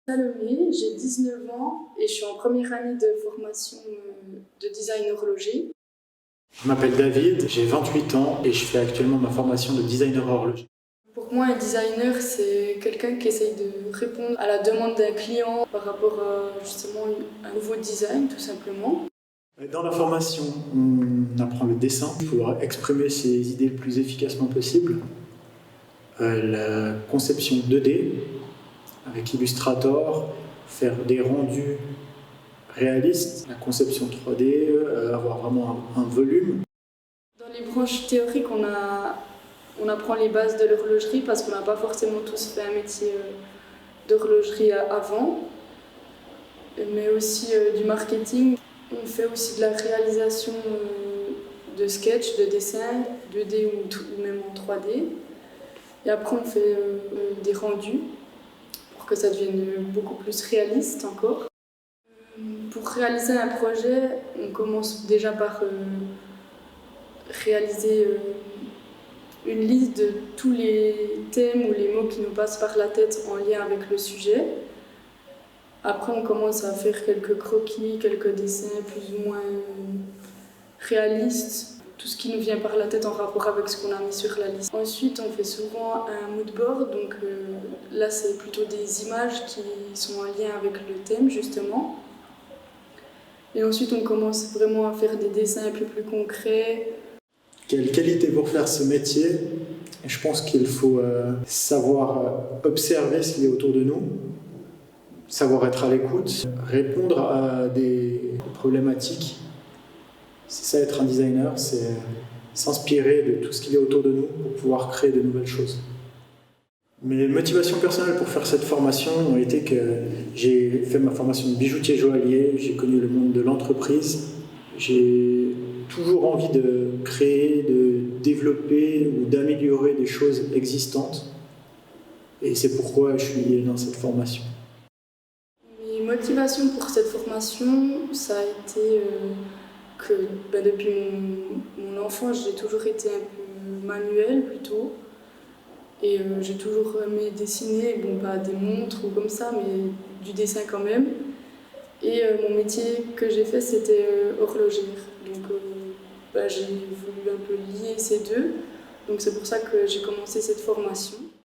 Salomé, j'ai 19 ans et je suis en première année de formation de design horloger. Je m'appelle David, j'ai 28 ans et je fais actuellement ma formation de designer horloger. Pour moi, un designer, c'est quelqu'un qui essaye de répondre à la demande d'un client par rapport à justement un nouveau design, tout simplement. Dans la formation, on apprend le dessin pour exprimer ses idées le plus efficacement possible, la conception 2D avec Illustrator, faire des rendus réalistes, la conception 3D, avoir vraiment un volume. Dans les branches théoriques, on apprend les bases de l'horlogerie parce qu'on n'a pas forcément tous fait un métier d'horlogerie avant, mais aussi du marketing. On fait aussi de la réalisation de sketchs, de dessins, 2D ou même en 3D. Et après, on fait des rendus pour que ça devienne beaucoup plus réaliste encore. Pour réaliser un projet, on commence déjà par réaliser une liste de tous les thèmes ou les mots qui nous passent par la tête en lien avec le sujet. Après, on commence à faire quelques croquis, quelques dessins plus ou moins réalistes, tout ce qui nous vient par la tête en rapport avec ce qu'on a mis sur la liste. Ensuite, on fait souvent un mood board, donc là, c'est plutôt des images qui sont en lien avec le thème, justement. Et ensuite, on commence vraiment à faire des dessins un peu plus concrets. Quelle qualité pour faire ce métier? Je pense qu'il faut savoir observer ce qu'il y a autour de nous, savoir être à l'écoute, répondre à des problématiques. C'est ça être un designer, c'est s'inspirer de tout ce qu'il y a autour de nous pour pouvoir créer de nouvelles choses. Mes motivations personnelles pour faire cette formation ont été que j'ai fait ma formation de bijoutier joaillier, j'ai connu le monde de l'entreprise, j'ai toujours envie de créer, de développer ou d'améliorer des choses existantes. Et c'est pourquoi je suis dans cette formation. Mes motivations pour cette formation, ça a été que depuis mon enfance, j'ai toujours été un peu manuelle plutôt. Et j'ai toujours aimé dessiner, bon pas des montres ou comme ça, mais du dessin quand même. Et mon métier que j'ai fait, c'était horlogère. Donc j'ai voulu un peu lier ces deux. Donc c'est pour ça que j'ai commencé cette formation.